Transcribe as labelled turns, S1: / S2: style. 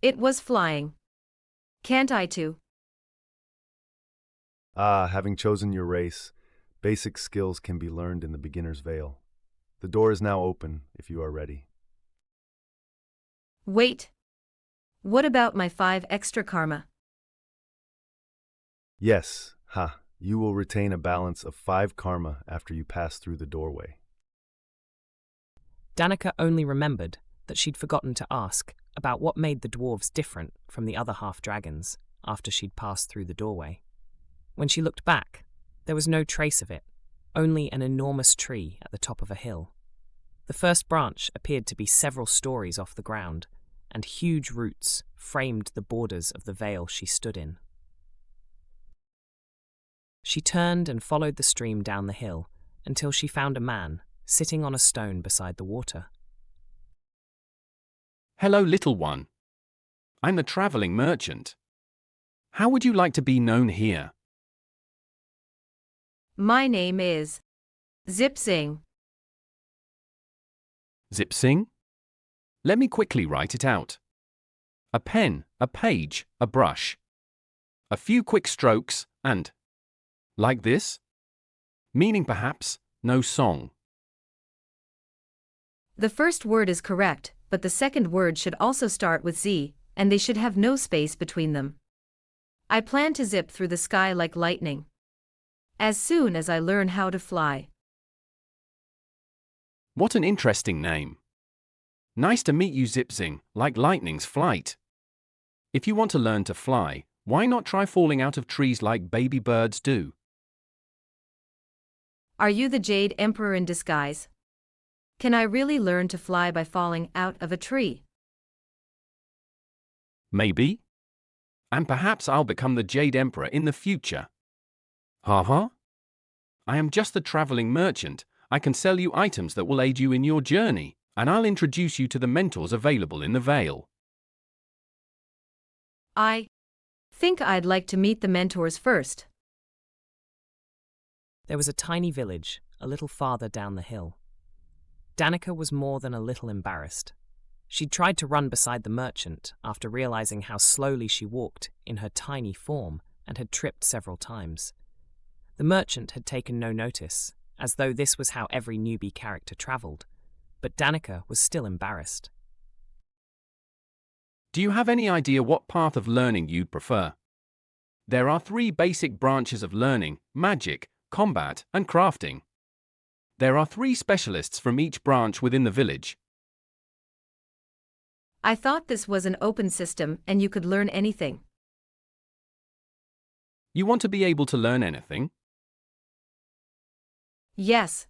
S1: It was flying. Can't I too?
S2: Ah, having chosen your race, basic skills can be learned in the beginner's veil. The door is now open if you are ready.
S1: Wait. What about my 5 extra karma?
S2: Yes, you will retain a balance of 5 karma after you pass through the doorway.
S3: Danika only remembered that she'd forgotten to ask about what made the dwarves different from the other half-dragons after she'd passed through the doorway. When she looked back, there was no trace of it, only an enormous tree at the top of a hill. The first branch appeared to be several stories off the ground, and huge roots framed the borders of the vale she stood in. She turned and followed the stream down the hill until she found a man sitting on a stone beside the water.
S4: Hello, little one. I'm the traveling merchant. How would you like to be known here?
S1: My name is Zip Sing.
S4: Zip Sing? Let me quickly write it out. A pen, a page, a brush. A few quick strokes, and like this? Meaning perhaps, no song.
S1: The first word is correct, but the second word should also start with Z, and they should have no space between them. I plan to zip through the sky like lightning. As soon as I learn how to fly.
S4: What an interesting name. Nice to meet you, Zip Sing, like lightning's flight. If you want to learn to fly, why not try falling out of trees like baby birds do?
S1: Are you the Jade Emperor in disguise? Can I really learn to fly by falling out of a tree?
S4: Maybe. And perhaps I'll become the Jade Emperor in the future. I am just the traveling merchant. I can sell you items that will aid you in your journey, and I'll introduce you to the mentors available in the Vale.
S1: I think I'd like to meet the mentors first.
S3: There was a tiny village a little farther down the hill. Danika was more than a little embarrassed. She'd tried to run beside the merchant after realizing how slowly she walked in her tiny form and had tripped several times. The merchant had taken no notice, as though this was how every newbie character traveled, but Danika was still embarrassed.
S4: Do you have any idea what path of learning you'd prefer? There are 3 basic branches of learning: magic, combat, and crafting. There are 3 specialists from each branch within the village.
S1: I thought this was an open system and you could learn anything.
S4: You want to be able to learn anything?
S1: Yes,